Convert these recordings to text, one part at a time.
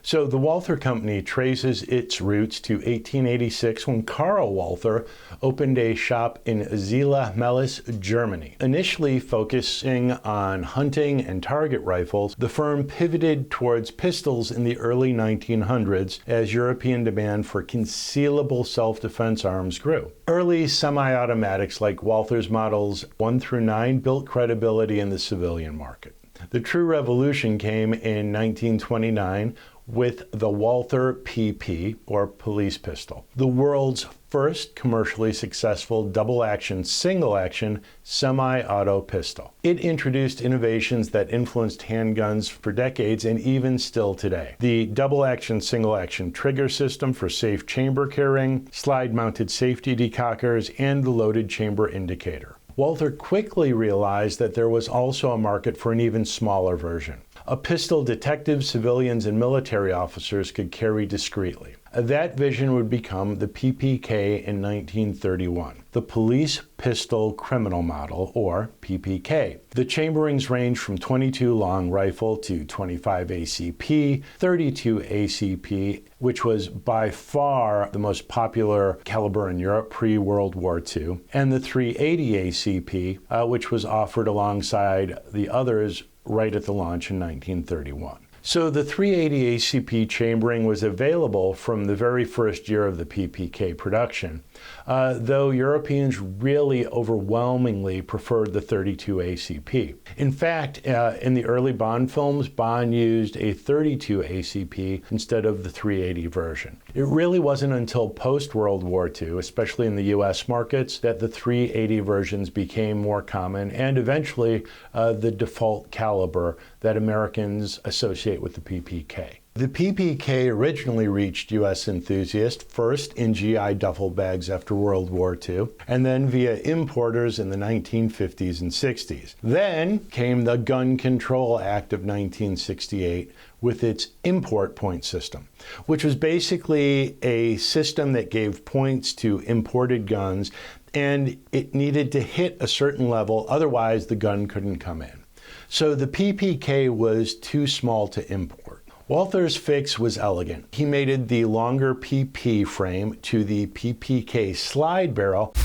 So the Walther Company traces its roots to 1886 when Carl Walther opened a shop in Zella-Mehlis, Germany. Initially focusing on hunting and target rifles, the firm pivoted towards pistols in the early 1900s as European demand for concealable self-defense arms grew. Early semi-automatics like Walther's models 1 through 9 built credibility in the civilian market. The true revolution came in 1929 with the Walther PP, or police pistol, the world's first commercially successful double-action, single-action, semi-auto pistol. It introduced innovations that influenced handguns for decades and even still today. The double-action, single-action trigger system for safe chamber carrying, slide-mounted safety decockers, and the loaded chamber indicator. Walther quickly realized that there was also a market for an even smaller version. A pistol detectives, civilians, and military officers could carry discreetly. That vision would become the PPK in 1931, the Police Pistol Criminal Model, or PPK. The chamberings range from 22 long rifle to 25 ACP, 32 ACP, which was by far the most popular caliber in Europe pre-World War II, and the 380 ACP, which was offered alongside the others right at the launch in 1931. So the 380 ACP chambering was available from the very first year of the PPK production, though Europeans really overwhelmingly preferred the 32 ACP. In fact, in the early Bond films, Bond used a 32 ACP instead of the 380 version. It really wasn't until post-World War II, especially in the US markets, that the 380 versions became more common and eventually the default caliber that Americans associate with the PPK. The PPK originally reached U.S. enthusiasts first in GI duffel bags after World War II, and then via importers in the 1950s and 60s. Then came the Gun Control Act of 1968 with its import point system, which was basically a system that gave points to imported guns, and it needed to hit a certain level, otherwise the gun couldn't come in. So the PPK was too small to import. Walther's fix was elegant. He mated the longer PP frame to the PPK slide barrel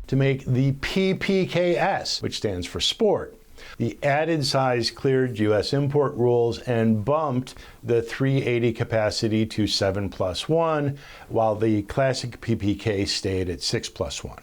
to make the PPKS, which stands for Sport. The added size cleared U.S. import rules and bumped the 380 capacity to 7+1, while the classic PPK stayed at 6+1.